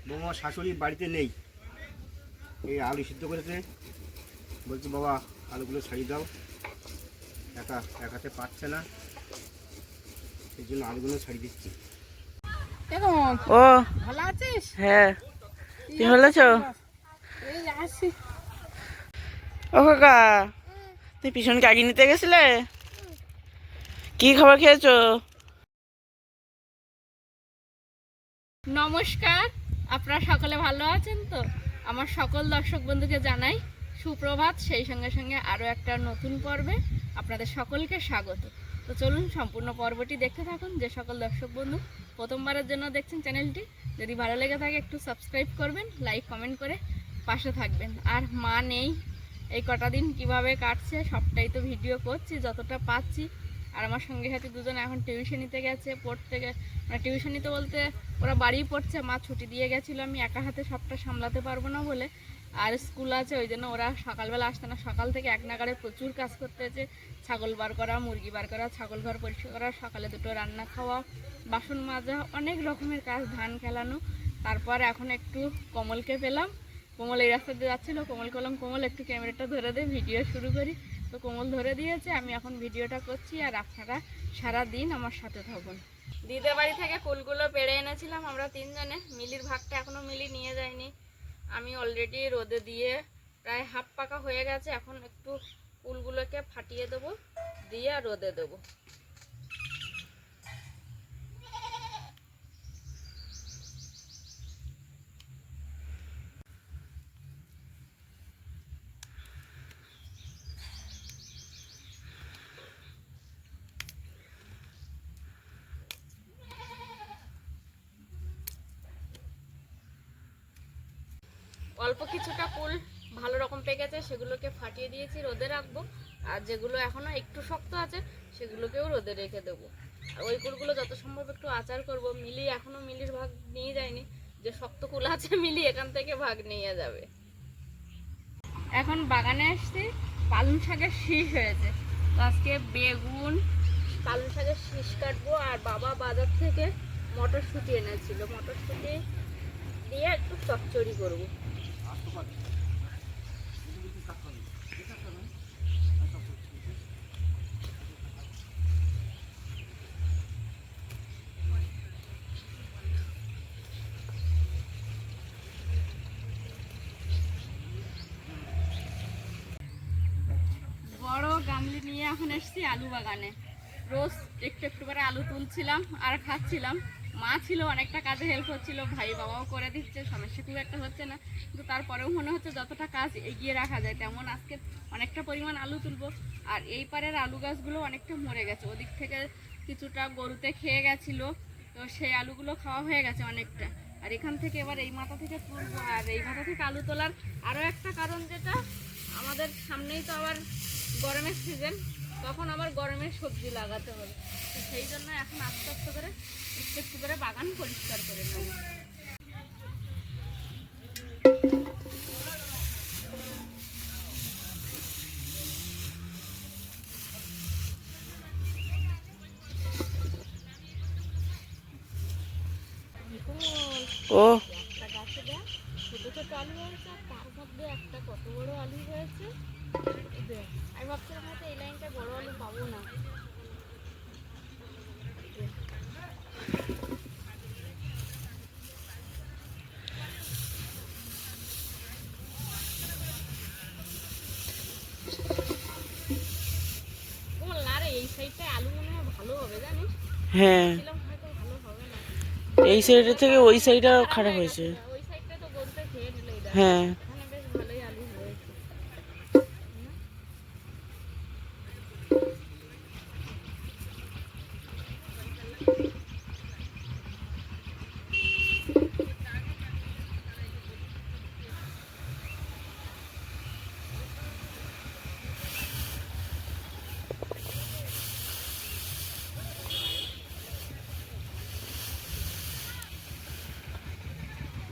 বৌমা শাশুড়ি বাড়িতে নেই, এই আলু সিদ্ধ করেছে। বলছে বাবা আলুগুলো ছাড়িয়ে দাও, একা এক হাতে পারছে না, সেই জন্য আলুগুলো ছাড়িয়ে দিচ্ছি। ও ভালো আছিস? হ্যাঁ, তুই ভালো আছো? এই আসি। ও কাকা, তুই পিছনকে আগে নিতে গেছিলে? কি খাবার খেয়েছো? নমস্কার, আপনারা সকলে ভালো আছেন তো? আমার সকল দর্শক বন্ধুকে জানাই সুপ্রভাত, সেই সঙ্গে সঙ্গে আরও একটা নতুন পর্বে আপনাদের সকলকে স্বাগত। তো চলুন সম্পূর্ণ পর্বটি দেখতে থাকুন। যে সকল দর্শক বন্ধু প্রথমবারের জন্য দেখছেন চ্যানেলটি, যদি ভালো লেগে থাকে একটু সাবস্ক্রাইব করবেন, লাইক কমেন্ট করে পাশে থাকবেন। আর মা নেই, এই কটা দিন কিভাবে কাটছে সবটাই তো ভিডিও করছি যতটা পাচ্ছি। আর আমার সঙ্গে সাথে দুজন এখন টিউশনিতে গেছে, পড়তে মানে টিউশনিতে বলতে ওরা বাড়ি পড়ছে, মা ছুটি দিয়ে গেছিলো, আমি একা হাতে সবটা সামলাতে পারবো না বলে। আর স্কুল আছে ওই জন্য ওরা সকালবেলা আসতে না, সকাল থেকে এক নাগাড়ে প্রচুর কাজ করতে হয়েছে। ছাগল বার করা, মুরগি বার করা, ছাগল ঘর পরিষ্কার করা, সকালে দুটো রান্না খাওয়া, বাসন মাজা, অনেক রকমের কাজ, ধান খেলানো। তারপর এখন একটু কমলকে পেলাম, কোমল এই রাস্তা দিয়ে যাচ্ছিলো, কোমলকে বললাম কোমল একটু ক্যামেরাটা ধরে দে, ভিডিও শুরু করি। তো কোমল ধরে দিয়েছে, আমি এখন ভিডিওটা করছি আর আপনারা সারা দিন আমার সাথে থাকুন। দিদির বাড়ি থেকে ফুলগুলো পেড়ে এনেছিলাম আমরা তিনজনে, মিলির ভাগটা এখনও মিলি নিয়ে যায়নি। আমি অলরেডি রোদে দিয়ে প্রায় হাফ পাকা হয়ে গেছে, এখন একটু ফুলগুলোকে ফাটিয়ে দেবো, দিয়ে রোদে দেবো। অল্প কিছুটা ফুল ভালো রকম পেকেছে, সেগুলোকে ফাটিয়ে দিয়েছি, রোদে রাখবো। আর যেগুলো এখনো একটু শক্ত আছে সেগুলোকেও রোদে রেখে দেবো। আর ওই কুলগুলো যত সম্ভব একটু আচার করব। মিলি এখনো মিলির ভাগ নিয়ে যায়নি, যে শক্ত কুল আছে মিলি এখান থেকে ভাগ নিয়ে যাবে। এখন বাগানে আসছি, পালং শাকের শীষ হয়েছে, তো আজকে বেগুন পালং শাকের শীষ কাটবো। আর বাবা বাজার থেকে মটরশুঁটি এনেছিল, মটরশুঁটি দিয়ে একটু চচ্চড়ি করবো। বড় গামলি নিয়ে এখন এসেছি আলু বাগানে। রোজ একটু একটু করে আলু তুলছিলাম আর খাচ্ছিলাম। মা ছিল, অনেকটা কাজে হেল্প হচ্ছিল, ভাই বাবাও করে দিচ্ছে, সমস্যা খুব একটা হচ্ছে না। কিন্তু তারপরেও মনে হচ্ছে যতটা কাজ এগিয়ে রাখা যায় তেমন আজকে অনেকটা পরিমাণ আলু তুলবো। আর এই পারের আলু গাছগুলো অনেকটা মরে গেছে, ওদিক থেকে কিছুটা গরুতে খেয়ে গেছিলো, তো সেই আলুগুলো খাওয়া হয়ে গেছে অনেকটা। আর এখান থেকে এবার এই মাথা থেকে তুলবো। আর এই মাথা থেকে আলু তোলার আরও একটা কারণ, যেটা আমাদের সামনেই তো আবার গরমের সিজন, তখন আবার গরমের সবজি লাগাতে হবে, তো সেই জন্য এখন আস্তে আস্তে করে একটু একটু করে বাগান পরিষ্কার করে নেব। ও একটা গাছে দেখ ছোটো ছোটো আলু হয়েছে, আর তার মধ্যে একটা কত বড় আলু হয়েছে। আমি ভাবছিলাম হয়তো এই লাইনটায় বড় আলু পাবো না। না রে, এই সাইডটায় আলু মনে হয় ভালো হবে জানিস, হ্যাঁ, হয়তো ভালো হবে না। এই সাইডের থেকে ওই সাইডটা খারাপ হয়েছে। ওই সাইডটা তো গরুতে খেয়ে নিল, হ্যাঁ, এখানে বেশ ভালোই আলু হয়েছে।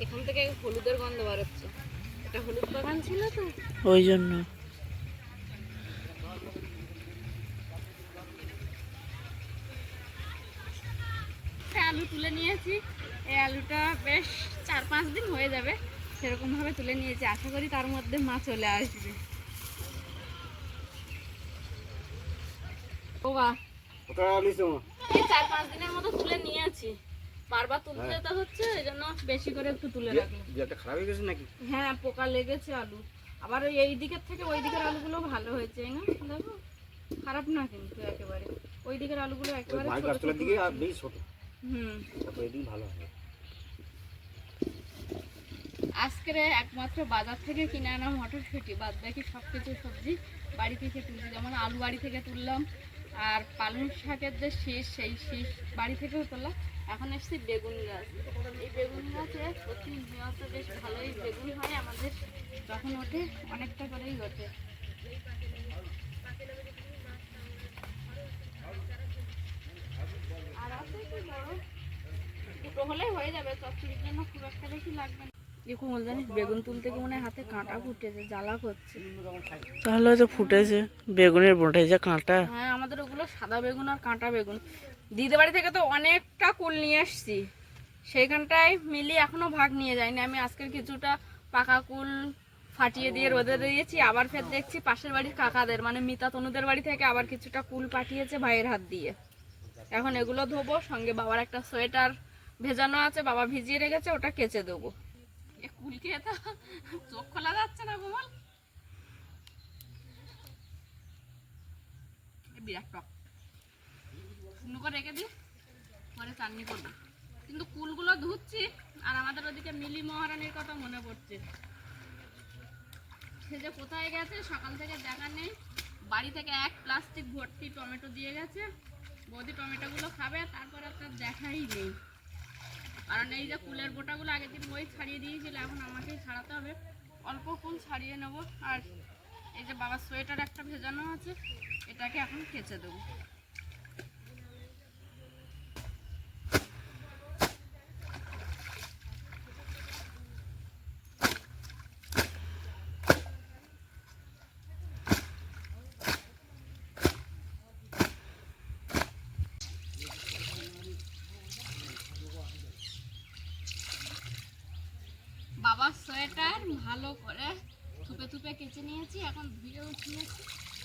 এখান থেকে হলুদের গন্ধ বেরোচ্ছে, এটা হলুদ বাগান ছিল তো ওই জন্য। আলু তুলে নিয়েছি। এই আলুটা বেশ 4-5 দিন সেরকম ভাবে তুলে নিয়েছি, আশা করি তার মধ্যে মা চলে আসবে। ও বা কোথায় আলিস এই 4-5 দিনের মতো তুলে নিয়েছি, বারবার তুলতে তো হচ্ছে, এই জন্য বেশি করে একটু তুলে রাখলাম। একটা খারাপ হয়ে গেছে নাকি? হ্যাঁ, পোকা লেগেছে আলু। আবার এই দিকের থেকে ওই দিকের আলুগুলো ভালো হয়েছে না, দেখো খারাপ না কিন্তু একেবারে। ওই দিকের আলুগুলো একেবারে ছোট ছোট দিকে আর বেশ ছোট। তারপর এদিকে ভালো হবে। আজকে একমাত্র বাজার থেকে কিনে আনা মটরশুঁটি, বাদ বাকি সব কিছু সবজি বাড়ি থেকে তুলছি। যেমন আলু বাড়ি থেকে তুললাম, আর পালং শাকের যে শীষ, সেই শীষ বাড়ি থেকেও তোলা। এখন এসছি বেগুন গাছ। এই বেগুন গাছে প্রতিনিয়ত বেশ ভালোই বেগুন হয় আমাদের, যখন ওঠে অনেকটা করেই ওঠে। আর আছে কি বড় দুটো হলেই হয়ে যাবে, চচ্চড়ির জন্য খুব একটা বেশি লাগবে না। কোমল জানিস বেগুন তুলতে গিয়ে মনে হয় হাতে কাঁটা ফুটেছে, জ্বালা করছে। তাহলে হয়তো ফুটেছে বেগুনের বোঁটায় যে কাঁটা। হ্যাঁ, আমাদের ওগুলো সাদা বেগুন আর কাঁটা বেগুন। দিদি বাড়ি থেকে তো অনেকটা কুল নিয়ে এসছি, সেইখানটায় মিলি এখনো ভাগ নিয়ে যায়নি। আমি আজকের কিছুটা পাকা কুল ফাটিয়ে দিয়ে রোদে দিয়েছি, আবার ফের দেখছি পাশের বাড়ির কাকাদের মানে মিতা তনুদের বাড়ি থেকে আবার কিছুটা কুল পাঠিয়েছে ভাইয়ের হাত দিয়ে। এখন এগুলো ধোবো, সঙ্গে বাবার একটা সোয়েটার ভেজানো আছে, বাবা ভিজিয়ে রেখেছে, ওটা কেচে দেবো। এ কুল খেয়ে তো চোখ খোলা যাচ্ছে না কোমল, বিরাট টক। শুকনো করে রেখে দিই, পরে চাটনি করবো। কিন্তু কুলগুলো ধুচ্ছি, আর আমাদের ওদিকে মিলি মহারানীর কথা মনে পড়ছে। সে যে কোথায় গেছে সকাল থেকে দেখা নেই। বাড়ি থেকে এক প্লাস্টিক ভর্তি টমেটো দিয়ে গেছে, বৌদি টমেটোগুলো খাবে, তারপরে তার দেখাই নেই। কারণ এই যে কুলের বোটাগুলো আগের দিন ওই ছাড়িয়ে দিয়েছিল, এখন আমাকেই ছাড়াতে হবে। অল্প কুল ছাড়িয়ে নেব। আর এই যে বাবার সোয়েটার একটা ভেজানো আছে, এটাকে এখন কেচে দেবো। বাবার সোয়েটার ভালো করে থুপে থুপে কেচে নিয়েছি, এখন ধুয়ে উঠিয়েছি,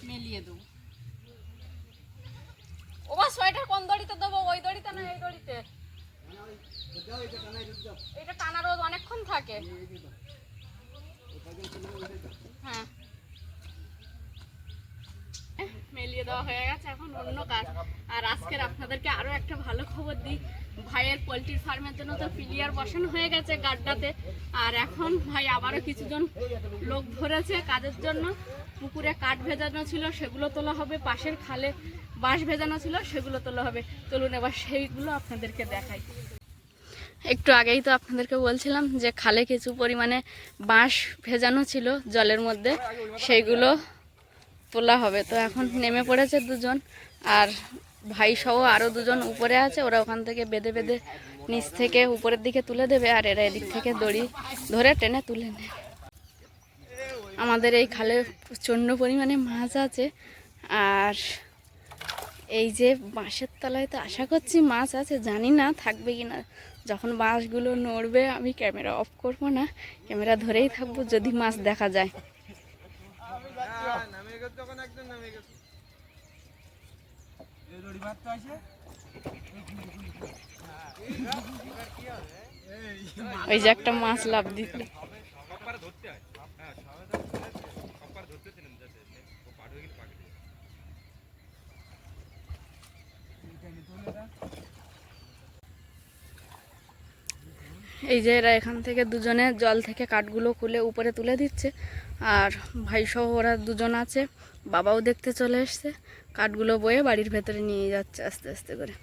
মেলিয়ে দেবো। ওবার সোয়েটার কোন দড়িতে দেবো? ওই দড়িতে না এই দড়িতে? এটা টানা রোদ অনেকক্ষণ থাকে। হ্যাঁ, মেলিয়ে দেওয়া হয়ে গেছে, এখন অন্য কাজ। আর আজকের আপনাদেরকে আরো একটা ভালো খবর দিই, ভাইয়ের পোলট্রির ফার্মের জন্য তো পিলিয়ার বসানো হয়ে গেছে গাড্ডাতে। আর এখন ভাই আবারও কিছুজন লোক ধরেছে কাজের জন্য। পুকুরে কাঠ ভেজানো ছিল, সেগুলো তোলা হবে। পাশের খালে বাঁশ ভেজানো ছিল, সেগুলো তোলা হবে। চলুন এবার সেইগুলো আপনাদেরকে দেখাই। একটু আগেই তো আপনাদেরকে বলছিলাম যে খালে কিছু পরিমাণে বাঁশ ভেজানো ছিল জলের মধ্যে, সেইগুলো তোলা হবে। তো এখন নেমে পড়েছে দুজন, আর ভাই সহ আরও দুজন উপরে আছে। ওরা ওখান থেকে বেঁধে বেঁধে নিচ থেকে উপরের দিকে তুলে দেবে, আর এরা এদিক থেকে দড়ি ধরে টেনে তুলে নেয়। আমাদের এই খালে প্রচণ্ড পরিমাণে মাছ আছে, আর এই যে বাঁশের তলায় তো আশা করছি মাছ আছে, জানি না থাকবে কি না। যখন বাঁশগুলো নড়বে আমি ক্যামেরা অফ করব না, ক্যামেরা ধরেই থাকবো যদি মাছ দেখা যায়। ওই যে একটা মাছ লাফ দিল। এই যে এরা এখান থেকে দুজনে জল থেকে কাঠগুলো খুলে উপরে তুলে দিচ্ছে, আর ভাই সহ ওরা দুজন আছে, বাবাও দেখতে চলে এসছে। কাঠগুলো বয়ে বাড়ির ভেতরে নিয়ে যাচ্ছে আস্তে আস্তে করে।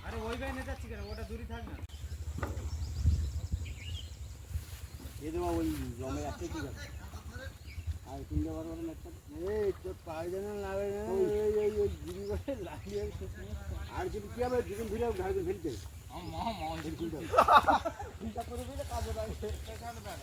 আরে ওই ভাই নিয়ে যাচ্ছি কেন, ওটা দূরে থাক না। এই দেওয়া ওই জমে আছে ঠিক আছে। আর তিনটা বার বার একটা এই তো পাই জানা লাগে না, এই গিরি করে লাগিয়ে আর যদি কি হবে দুদিন ভিড়ে ঘাড়ে ফেলতে চিন্তা করে দিলে কাজে লাগে এখানে দেন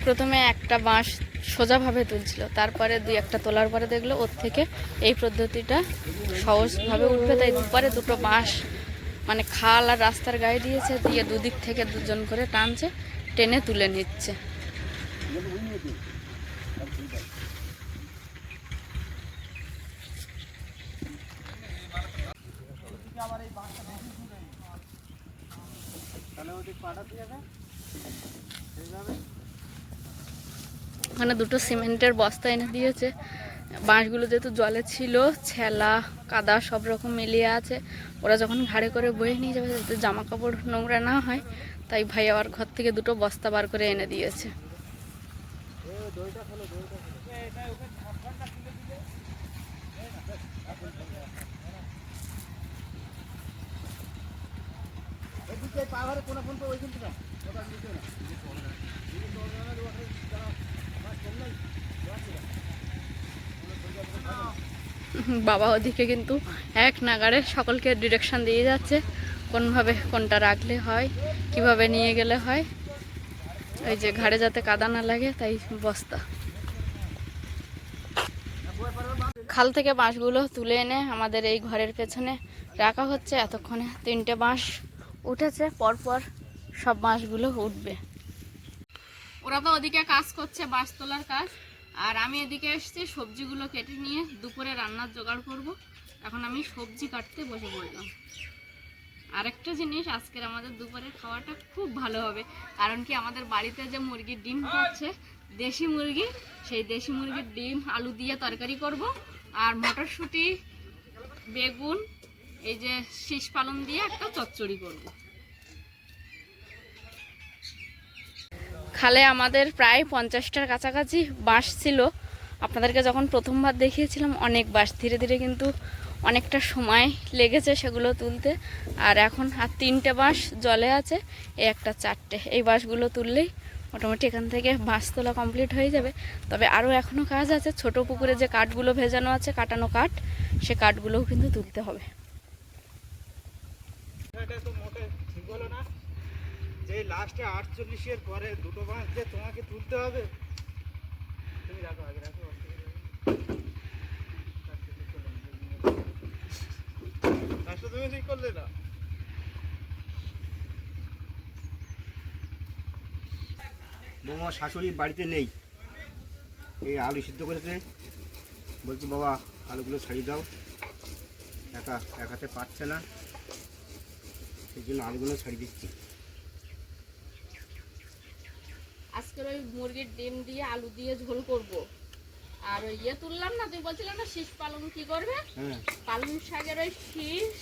প্রথমে একটা বাঁশ সোজাভাবে তুলছিল, তারপরে দুই একটা তোলার পরে দেখলো ওর থেকে এই পদ্ধতিটা সহজভাবে উঠবে, তাই দুপারে দুটো বাঁশ মানে খাল আর রাস্তার গায়ে দিয়েছে, দিয়ে দুদিক থেকে দুজন করে টানছে, টেনে তুলে নিচ্ছে। ওখানে দুটো সিমেন্টের বস্তা এনে দিয়েছে। বাঁশগুলো যেহেতু জলে ছিল, ছেলা কাদা সব রকম মিলিয়ে আছে, ওরা যখন ঘাড়ে করে বয়ে নিয়ে যাবে যাতে জামা কাপড় নোংরা না হয়, তাই ভাই আবার ঘর থেকে দুটো বস্তা বার করে এনে দিয়েছে। বাবা ওদিকে কিন্তু এক নাগাড়ে সকলকে ডিরেকশন দিয়ে যাচ্ছে, কোনভাবে কোনটা রাখলে হয়, কিভাবে নিয়ে গেলে হয়। ওই যে ঘাড়ে যাতে কাদা না লাগে তাই বস্তা। খাল থেকে বাঁশগুলো তুলে এনে আমাদের এই ঘরের পেছনে রাখা হচ্ছে। এতক্ষণে 3টে বাঁশ উঠেছে, পরপর সব বাঁশগুলো উঠবে। ওরা তো ওদিকে কাজ করছে, বাঁশ তোলার কাজ, আর আমি এদিকে এসেছি সবজিগুলো কেটে নিয়ে দুপুরে রান্নার জোগাড় করব। এখন আমি সবজি কাটতে বসে পড়লাম। আরেকটা জিনিস, আজকের আমাদের দুপুরের খাওয়াটা খুব ভালো হবে, কারণ কি আমাদের বাড়িতে যে মুরগির ডিম পাচ্ছে, দেশি মুরগি, সেই দেশি মুরগির ডিম আলু দিয়ে তরকারি করব, আর মটরশুঁটি বেগুন এই যে শীষ পালং দিয়ে একটা চচ্চড়ি করব। খালে আমাদের প্রায় 50টার কাছাকাছি বাঁশ ছিল। আপনাদেরকে যখন প্রথমবার দেখিয়েছিলাম অনেক বাঁশ, ধীরে ধীরে কিন্তু অনেকটা সময় লেগেছে সেগুলো তুলতে। আর এখন আর 3টে বাঁশ জলে আছে, এই একটা 4টে। এই বাঁশগুলো তুললেই মোটামুটি এখান থেকে বাঁশ তোলা কমপ্লিট হয়ে যাবে। তবে আরও এখনও কাজ আছে, ছোট পুকুরে যে কাঠগুলো ভেজানো আছে, কাটানো কাঠ, সে কাঠগুলোও কিন্তু তুলতে হবে। যে লাস্টে 48-এর পরে দুটো বাঁশ যে তোমাকে তুলতে হবে, তুমি রাখো আগে রাখো। তুমি ঠিক করলে না। বৌমা শাশুড়ি বাড়িতে নেই, এই আলু সিদ্ধ করেছে, বলছি বাবা আলুগুলো ছাড়িয়ে দাও, এক হাতে পাচ্ছে না, সেই জন্য আলুগুলো ছাড়িয়ে দিচ্ছি। আজকের ওই মুরগির ডিম দিয়ে আলু দিয়ে ঝোল করব। আর ওই ইয়ে তুললাম না, তুই বলছিলাম না শীষ পালং কি করবে, পালং শাকের ওই শীষ,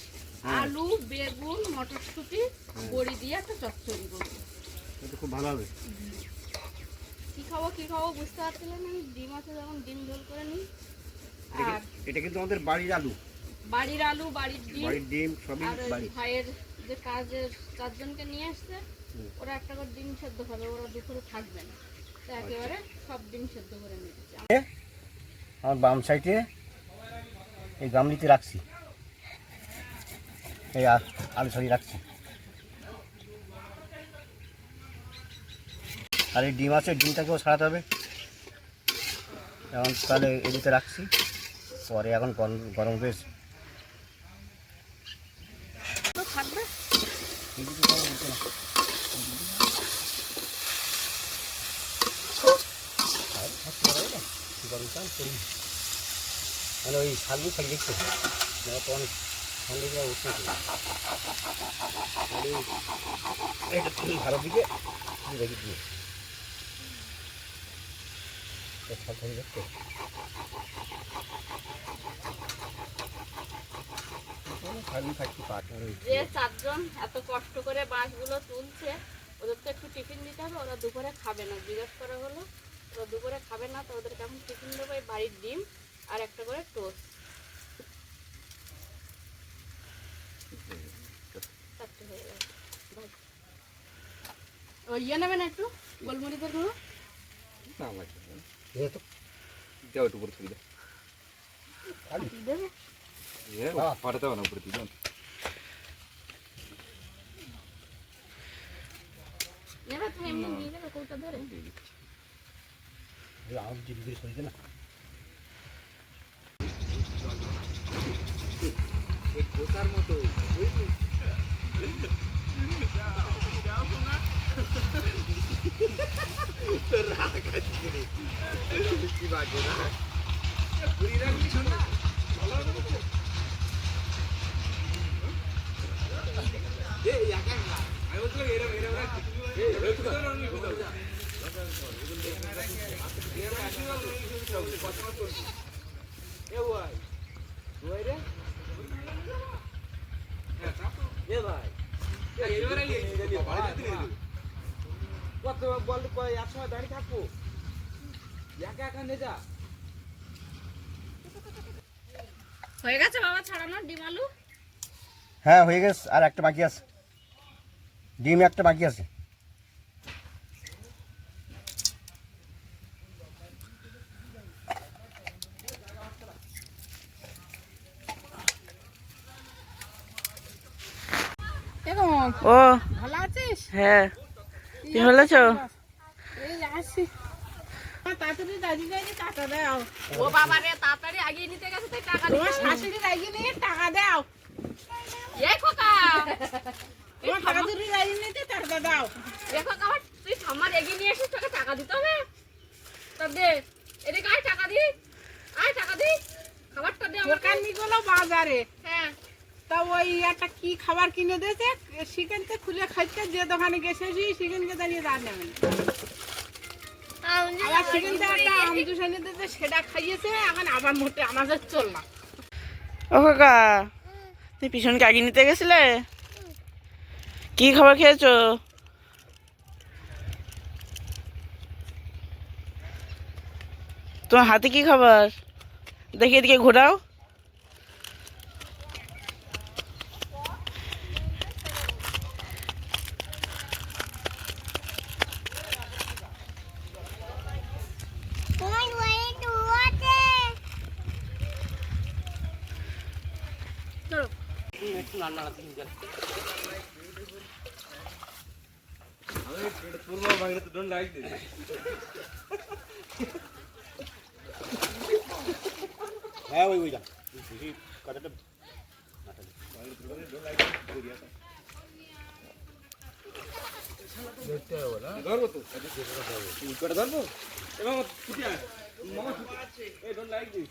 আলু বেগুন মটরশুঁটি বড়ি দিয়ে একটা চচ্চড়ি করবো। এটা খুব ভালো হবে। কি খাবো বুঝতে পারছিলাম না, ডিম আছে যখন ডিম ঝোল করে নিই। আর এটা কিন্তু আমাদের বাড়ির আলু, বাড়ির ডিম সবই বাড়ি। ভাইয়ের যে কাজের 4 জনকে নিয়ে আসছে, ওরা একটা করে ডিম সেদ্ধ খাবে, ওরা দুপুরে থাকবে না, তো একেবারে সব ডিম সেদ্ধ করে নিচ্ছে। আমার বাম সাইডে এই গামলিতে রাখছি, এই আলু ছাড়িয়ে রাখছি, আর এই ডিম আছে, ডিমটাকেও ছাড়াতে হবে। এখন তাহলে এদিকে রাখছি, পরে এখন গরম রয়েছে থাকবে। গরম চান করি মানে ওই শালগুলো খালি দেখতে তো অনেক ঠান্ডা দিয়ে উঠতে ভালো দিকে রেখে দিয়ে শাল ধরে দেখতে যে চারজন এত কষ্ট করে বাঁশগুলো তুলছে ওদের তো একটু টিফিন দিতে হবে। ওরা দুপুরে খাবে না, জিজ্ঞেস করা হলো ওরা দুপুরে খাবে না, তো ওদেরকে এখন টিফিন দেবো এই বাড়ির ডিম আর একটা করে টোস্ট। চারটে হয়ে গেছে। ওই ইয়ে নেবেন একটু গোলমরিচের গুঁড়ো দেবে। পাঠাতে হবে না উপরে দিবেন নেবে তুমি এমনি দিয়ে দেবে কৌটা ধরে। আমার জিপ দিয়ে সরিয়ে না কোথার মতো কি বাজে না পুরি রাখবি শোনা এই একা না আমি বলছিলাম এরা এরা কত বল এক সময় দাঁড়িয়ে থাকবো একা একা নে যা। হয়ে গেছে বাবা ছাড়ানো ডিম আলু? হ্যাঁ হয়ে গেছে, আর একটা বাকি আছে, ডিম একটা বাকি আছে। ও ভালো আছিস? হ্যাঁ, তুমি ভালো আছো? এই আসি তাড়াতাড়ি দাদি যাই টাকা দাও। ও বাবা রে তাড়াতাড়ি আগিয়ে নিতে গেছে তাই টাকা দিতে। তোমার শাশুড়ি আগিয়ে নিয়ে টাকা দাও। এই খোকা তোমার টাকা ধরে আগিয়ে নিতে টাকা দাও। এই খোকা তুই আমার এগিয়ে নিয়ে এসেছিস, তোকে টাকা দিতে হবে। তা দে এদিকে আয় টাকা দি, আয় টাকা দি, খাবারটা দে আমার। দোকানি গুলো বাজারে, হ্যাঁ তা ওই একটা কি খাবার কিনে দিয়েছে সেখানতে খুলে খাইতে, যে দোকানে গেছে সেখানকে দাঁড়িয়ে দাঁড় নেবেন। আবার সেখান থেকে একটা আম জুস এনে দিয়েছে সেটা খাইয়েছে, এখন আবার মোটে আমাদের চল না। ও কাকা, তুমি পিছনকে আগে নিতে গেছিলে? কি খাবার খেয়েছো? তোমার হাতে কি খাবার? দেখি এদিকে ঘোরাও। একটু রান্না হ্যাঁ ওই যা কথাটা ধরবো তো কটা ধরবো এবং এই ডোন্ট লাইক দিস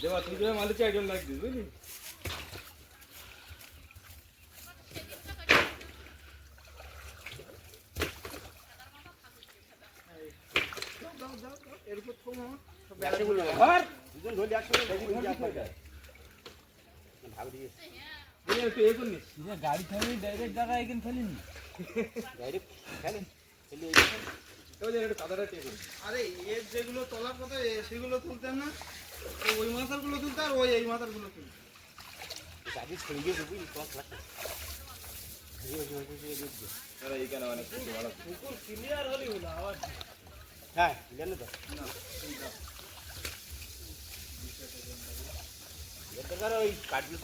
দেবা তুই যে মালিক আই ডোন্ট লাইক দিস বুঝলি। গাড়ি থামি ডাইরেক্ট জায়গা এখানে ফেলিনি আরে এর যেগুলো তোলার কথা সেগুলো তুলতেন না, ওই মাথারগুলো তুলতে আর ওই এই মাথারগুলো তুলতে। হ্যাঁ জানো তো ওই কাঠগুলো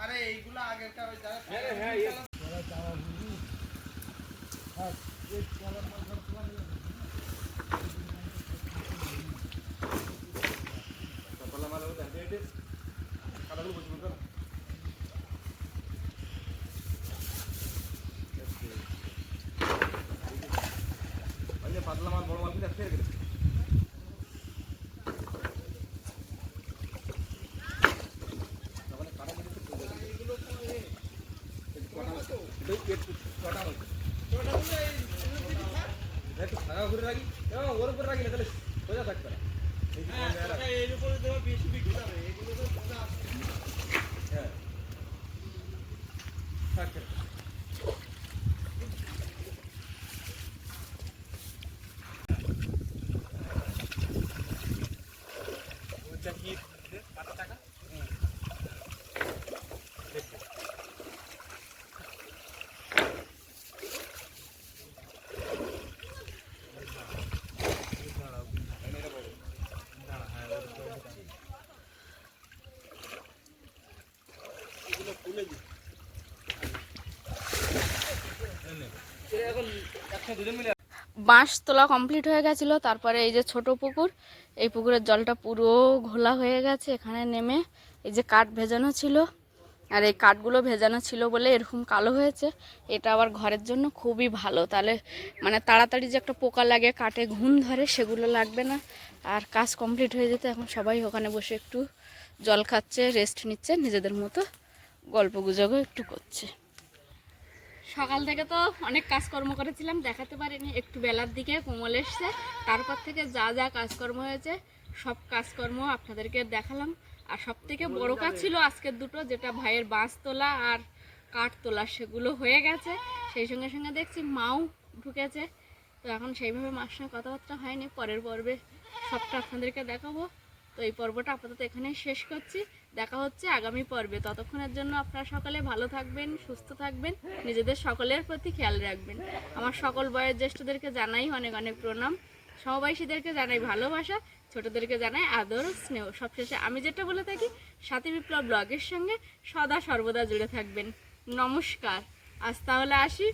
আরে এইগুলো আগেরকার ওই যারা পাতলা মাল বড় মাল কিন্তু একসাথে গেছে একটু ফাঁকা ঘুরে রাখি এবং ওর উপরে রাখি না তাহলে সোজা থাকবে না এর উপরে দেওয়া বেশি বিক্রি হবে এগুলো তো হ্যাঁ থাকবে বাঁশ তোলা কমপ্লিট হয়ে গেছিলো। তারপরে এই যে ছোট পুকুর, এই পুকুরের জলটা পুরো ঘোলা হয়ে গেছে। এখানে নেমে এই যে কাঠ ভেজানো ছিল, আর এই কাঠগুলো ভেজানো ছিল বলে এরকম কালো হয়েছে। এটা আবার ঘরের জন্য খুবই ভালো, তাহলে মানে তাড়াতাড়ি যে একটা পোকা লাগে, কাঠে ঘুণ ধরে, সেগুলো লাগবে না। আর কাজ কমপ্লিট হয়ে যেতে এখন সবাই ওখানে বসে একটু জল খাচ্ছে, রেস্ট নিচ্ছে, নিজেদের মতো গল্প গুজবও একটু করছে। সকাল থেকে তো অনেক কাজকর্ম করেছিলাম, দেখাতে পারিনি। একটু বেলার দিকে কোমল এসছে, তারপর থেকে যা যা কাজকর্ম হয়েছে সব কাজকর্ম আপনাদেরকে দেখালাম। আর সব থেকে বড়ো কাজ ছিল আজকের দুটো, যেটা ভাইয়ের বাঁশ তোলা আর কাঠ তোলা, সেগুলো হয়ে গেছে। সেই সঙ্গে সঙ্গে দেখছি মাও ঢুকেছে। তো এখন সেইভাবে মার সঙ্গে কথাবার্তা হয়নি, পরের পর্বে সবটা আপনাদেরকে দেখাবো। তো এই পর্বটা আপাতত এখানেই শেষ করছি, দেখা হচ্ছে আগামী পর্বে। ততক্ষণের জন্য আপনারা সকলে ভালো থাকবেন, সুস্থ থাকবেন, নিজেদের সকলের প্রতি খেয়াল রাখবেন। আমার সকল বয়োজ্যেষ্ঠদেরকে জানাই অনেক অনেক প্রণাম, সমবয়সীদেরকে জানাই ভালোবাসা, ছোটদেরকে জানাই আদর স্নেহ। সবশেষে আমি যেটা বলে থাকি, সাথী বিপ্লব ব্লগের সঙ্গে সদা সর্বদা জুড়ে থাকবেন। নমস্কার, আজ তাহলে আসি।